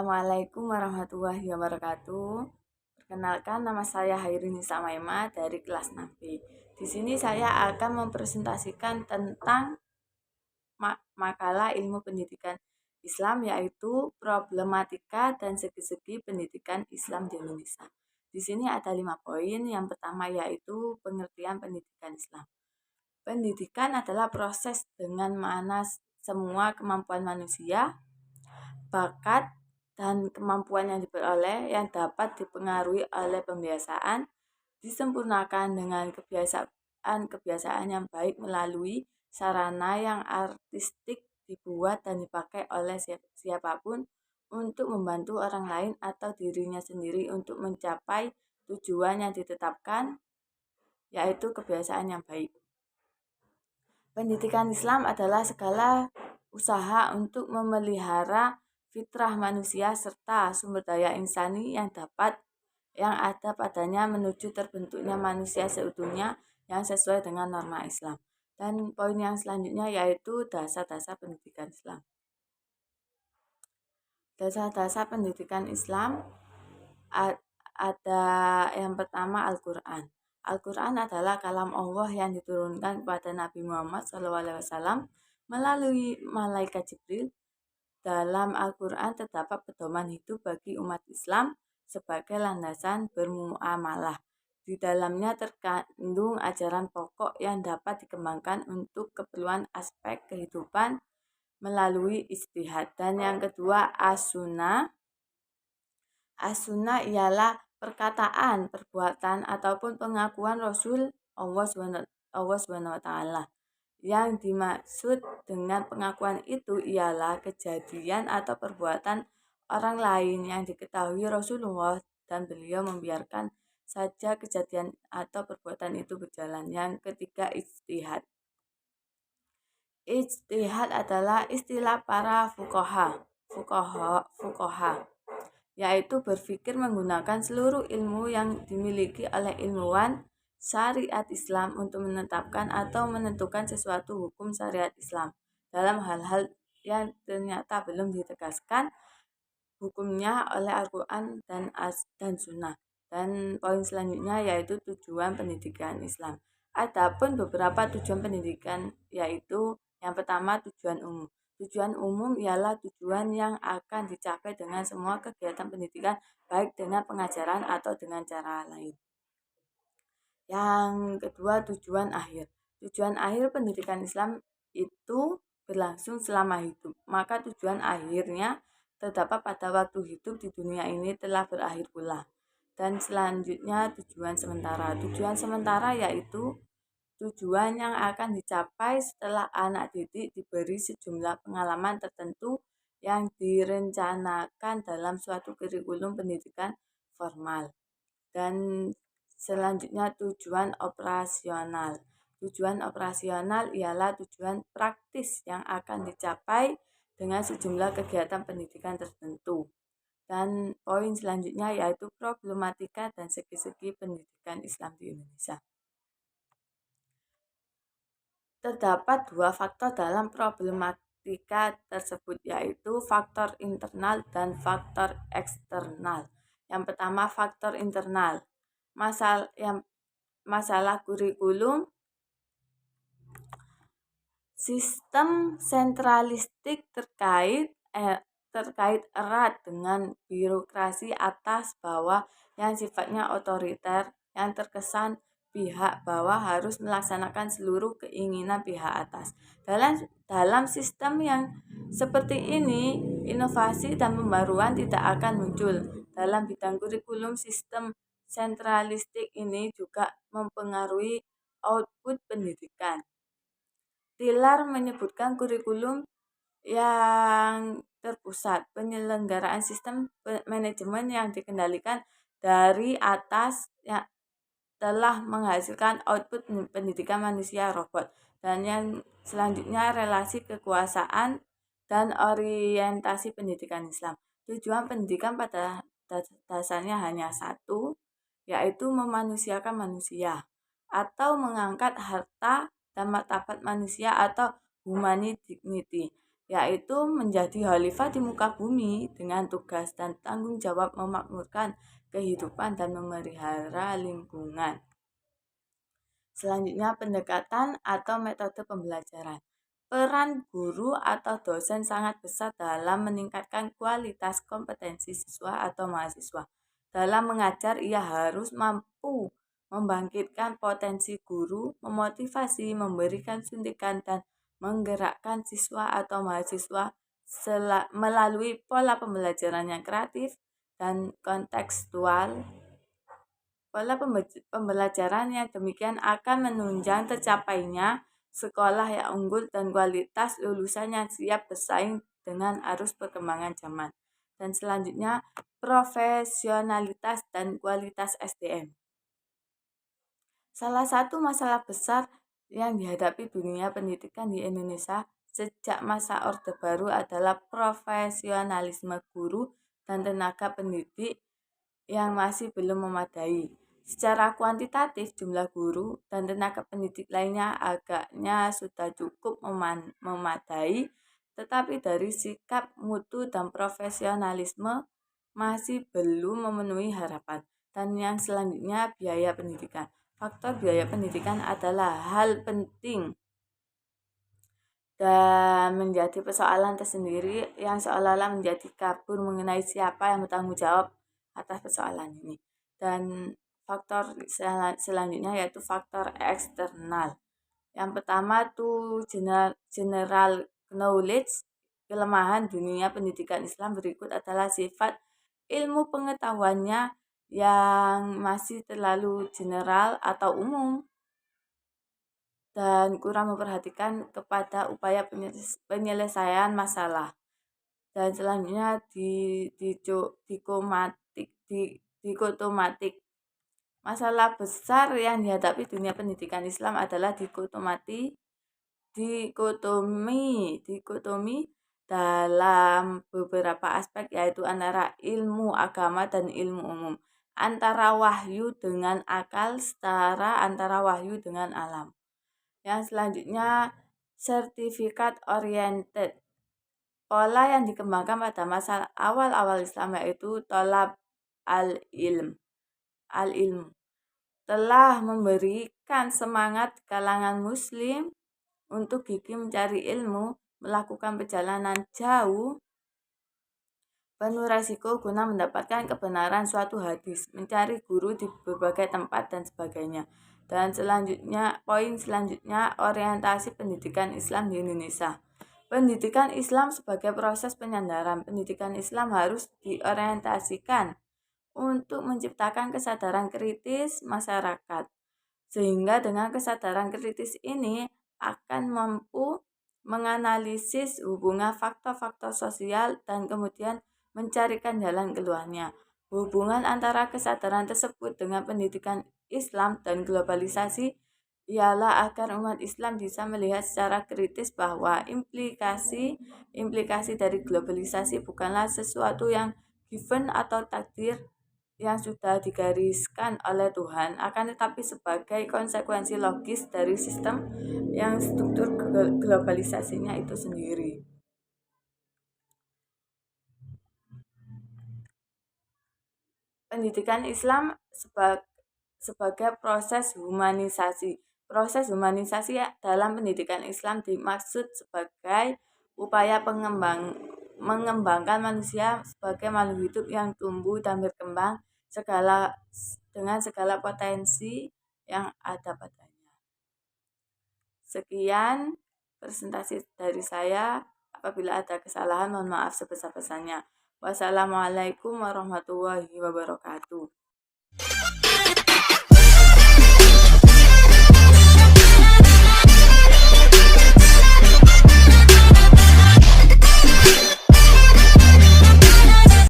Assalamualaikum warahmatullahi wabarakatuh. Perkenalkan, nama saya Hairunisa Maima dari kelas 6B. Di sini saya akan mempresentasikan tentang makalah ilmu pendidikan Islam, yaitu problematika dan segi-segi pendidikan Islam di Indonesia. Di sini ada 5 poin. Yang pertama yaitu pengertian pendidikan Islam. Pendidikan adalah proses dengan mana semua kemampuan manusia, bakat, dan kemampuan yang diperoleh yang dapat dipengaruhi oleh pembiasaan, disempurnakan dengan kebiasaan-kebiasaan yang baik melalui sarana yang artistik dibuat dan dipakai oleh siapapun untuk membantu orang lain atau dirinya sendiri untuk mencapai tujuan yang ditetapkan, yaitu kebiasaan yang baik. Pendidikan Islam adalah segala usaha untuk memelihara fitrah manusia serta sumber daya insani yang ada padanya menuju terbentuknya manusia seutuhnya yang sesuai dengan norma Islam. Dan poin yang selanjutnya yaitu dasar-dasar pendidikan Islam. Dasar-dasar pendidikan Islam ada yang pertama Al-Quran. Al-Quran adalah kalam Allah yang diturunkan kepada Nabi Muhammad SAW melalui malaikat Jibril. Dalam Al-Quran terdapat pedoman hidup bagi umat Islam sebagai landasan bermuamalah. Di dalamnya terkandung ajaran pokok yang dapat dikembangkan untuk keperluan aspek kehidupan melalui ijtihad. Dan yang kedua As-Sunnah. As-Sunnah ialah perkataan, perbuatan, ataupun pengakuan Rasul Allah SWT. Yang dimaksud dengan pengakuan itu ialah kejadian atau perbuatan orang lain yang diketahui Rasulullah dan beliau membiarkan saja kejadian atau perbuatan itu berjalan. Yang ketiga ijtihad. Ijtihad adalah istilah para fuqaha, yaitu berpikir menggunakan seluruh ilmu yang dimiliki oleh ilmuwan syariat Islam untuk menetapkan atau menentukan sesuatu hukum syariat Islam dalam hal-hal yang ternyata belum ditegaskan hukumnya oleh Al-Quran dan Sunnah. Dan poin selanjutnya yaitu tujuan pendidikan Islam. Adapun beberapa tujuan pendidikan yaitu yang pertama tujuan umum. Tujuan umum ialah tujuan yang akan dicapai dengan semua kegiatan pendidikan, baik dengan pengajaran atau dengan cara lain. Yang kedua, tujuan akhir. Tujuan akhir pendidikan Islam itu berlangsung selama hidup. Maka tujuan akhirnya terdapat pada waktu hidup di dunia ini telah berakhir pula. Dan selanjutnya tujuan sementara. Tujuan sementara yaitu tujuan yang akan dicapai setelah anak didik diberi sejumlah pengalaman tertentu yang direncanakan dalam suatu kurikulum pendidikan formal. Dan selanjutnya tujuan operasional. Tujuan operasional ialah tujuan praktis yang akan dicapai dengan sejumlah kegiatan pendidikan tertentu. Dan poin selanjutnya yaitu problematika dan segi-segi pendidikan Islam di Indonesia. Terdapat dua faktor dalam problematika tersebut, yaitu faktor internal dan faktor eksternal. Yang pertama faktor internal. Masalah kurikulum, sistem sentralistik terkait erat dengan birokrasi atas bawah yang sifatnya otoriter, yang terkesan pihak bawah harus melaksanakan seluruh keinginan pihak atas. Dalam sistem yang seperti ini, inovasi dan pembaruan tidak akan muncul. Dalam bidang kurikulum, sistem sentralistik ini juga mempengaruhi output pendidikan. Tilar menyebutkan kurikulum yang terpusat, penyelenggaraan sistem manajemen yang dikendalikan dari atas yang telah menghasilkan output pendidikan manusia robot. Dan yang selanjutnya relasi kekuasaan dan orientasi pendidikan Islam. Tujuan pendidikan pada dasarnya hanya satu, yaitu memanusiakan manusia atau mengangkat harta dan martabat manusia atau human dignity. yaitu menjadi khalifah di muka bumi dengan tugas dan tanggung jawab memakmurkan kehidupan dan memelihara lingkungan. Selanjutnya, pendekatan atau metode pembelajaran. Peran guru atau dosen sangat besar dalam meningkatkan kualitas kompetensi siswa atau mahasiswa. Dalam mengajar, ia harus mampu membangkitkan potensi guru, memotivasi, memberikan suntikan, dan menggerakkan siswa atau mahasiswa melalui pola pembelajaran yang kreatif dan kontekstual. Pola pembelajaran yang demikian akan menunjang tercapainya sekolah yang unggul dan kualitas lulusan yang siap bersaing dengan arus perkembangan zaman. Dan selanjutnya, profesionalitas dan kualitas SDM. Salah satu masalah besar yang dihadapi dunia pendidikan di Indonesia sejak masa Orde Baru adalah profesionalisme guru dan tenaga pendidik yang masih belum memadai. Secara kuantitatif, jumlah guru dan tenaga pendidik lainnya agaknya sudah cukup memadai, tetapi dari sikap mutu dan profesionalisme masih belum memenuhi harapan. Dan yang selanjutnya, biaya pendidikan. Faktor biaya pendidikan adalah hal penting dan menjadi persoalan tersendiri yang seolah-olah menjadi kabur mengenai siapa yang bertanggung jawab atas persoalan ini. Dan faktor selanjutnya yaitu faktor eksternal. Yang pertama tuh general knowledge. Kelemahan dunia pendidikan Islam berikut adalah sifat ilmu pengetahuannya yang masih terlalu general atau umum dan kurang memperhatikan kepada upaya penyelesaian masalah. Dan selanjutnya dikotomatik. Masalah besar yang dihadapi dunia pendidikan Islam adalah dikotomi dalam beberapa aspek, yaitu antara ilmu agama dan ilmu umum, antara wahyu dengan akal, setara antara wahyu dengan alam. Yang selanjutnya, sertifikat oriented. Pola yang dikembangkan pada masa awal-awal Islam yaitu tolab al-ilm telah memberikan semangat kalangan muslim untuk gigih mencari ilmu, melakukan perjalanan jauh penuh resiko guna mendapatkan kebenaran suatu hadis, mencari guru di berbagai tempat dan sebagainya. Dan selanjutnya, poin selanjutnya, orientasi pendidikan Islam di Indonesia. Pendidikan Islam sebagai proses penyandaran. Pendidikan Islam harus diorientasikan untuk menciptakan kesadaran kritis masyarakat. Sehingga dengan kesadaran kritis ini akan mampu menganalisis hubungan faktor-faktor sosial dan kemudian mencarikan jalan keluarnya. Hubungan antara kesadaran tersebut dengan pendidikan Islam dan globalisasi ialah agar umat Islam bisa melihat secara kritis bahwa implikasi dari globalisasi bukanlah sesuatu yang given atau takdir yang sudah digariskan oleh Tuhan, akan tetapi sebagai konsekuensi logis dari sistem yang struktur globalisasinya itu sendiri. Pendidikan Islam sebagai proses humanisasi. Proses humanisasi dalam pendidikan Islam dimaksud sebagai upaya mengembangkan manusia sebagai makhluk hidup yang tumbuh dan berkembang dengan segala potensi yang ada padanya. Sekian presentasi dari saya. Apabila ada kesalahan, mohon maaf sebesar-besarnya. Wassalamualaikum warahmatullahi wabarakatuh.